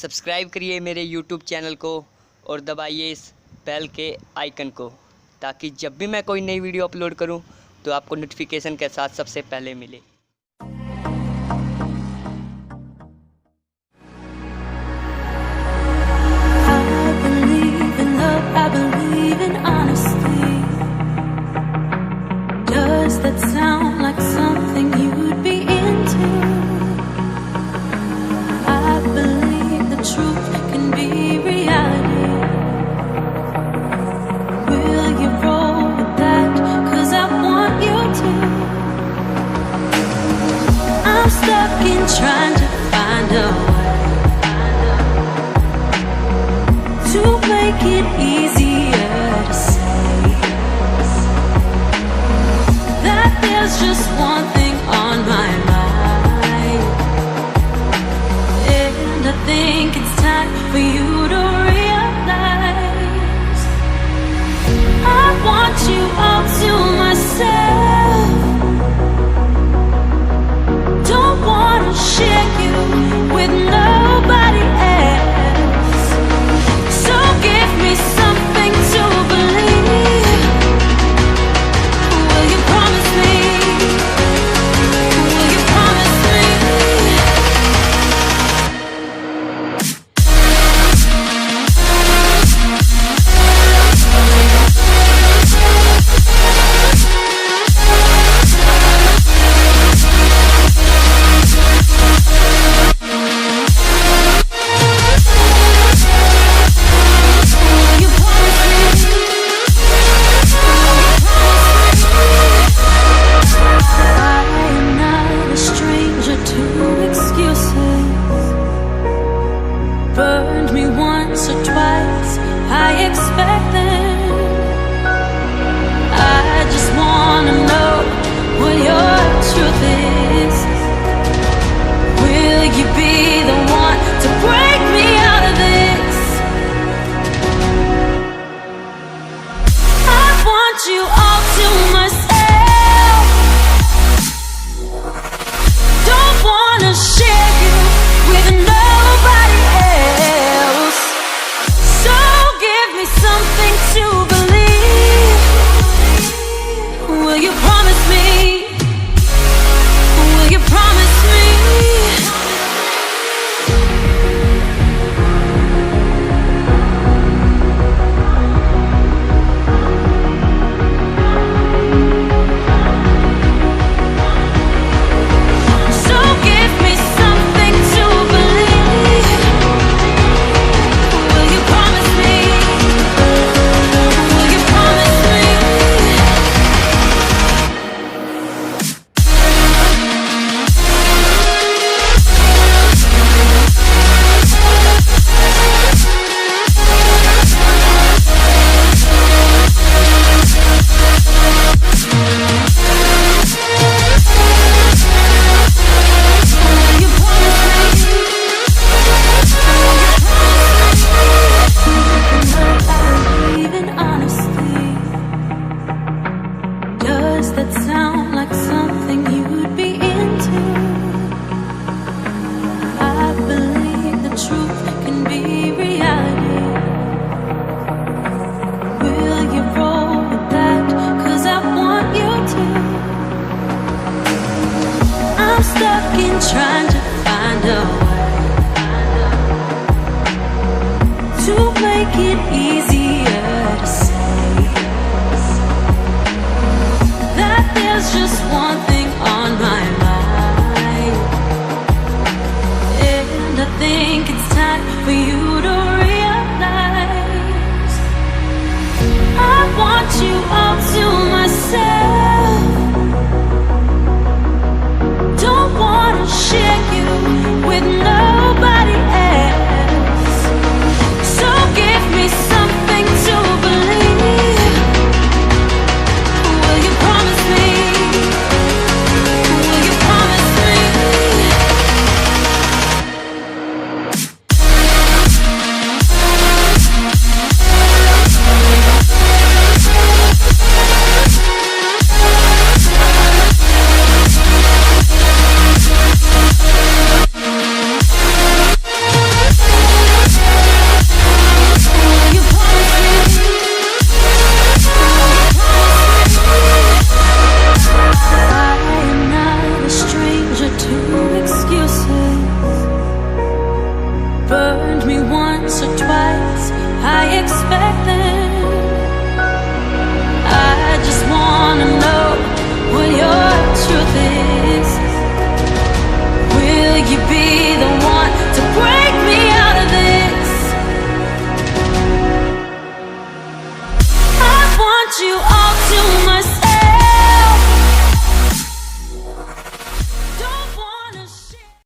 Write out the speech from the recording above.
Subscribe करिए मेरे YouTube channel को और दबाइए इस बेल के आइकन को, ताकि जब भी मैं कोई नई वीडियो अपलोड करूं तो आपको नोटिफिकेशन के साथ सबसे पहले मिले। I believe in honesty. Does that sound like something you'd be into? I believe the truth can be reality. Will you roll with that? 'Cause I want you to. I'm stuck in trying to find a way to make it easier to say that there's just one thing on my mind, and I think it's time for you to realize I want you all to myself. Don't wanna share you with nobody else. So give me something to believe. Will you promise me? Will you promise me? Burned me once or twice, I expect them. I just wanna know what your truth is. Will you be the one to break me out of this? I want you all to myself. Don't wanna share you with nobody else. So give me something to believe. Will you promise me? Will you promise me? So give me something to believe. Will you promise me? Will you promise me? Will you promise me? I believe in honesty. Does that sound like something you'd be into? I believe the truth can be reality. Will you roll with that? 'Cause I want you to. I'm stuck in trying to find a way to make it easier to say that there's just one thing on my mind, and I think it's time for you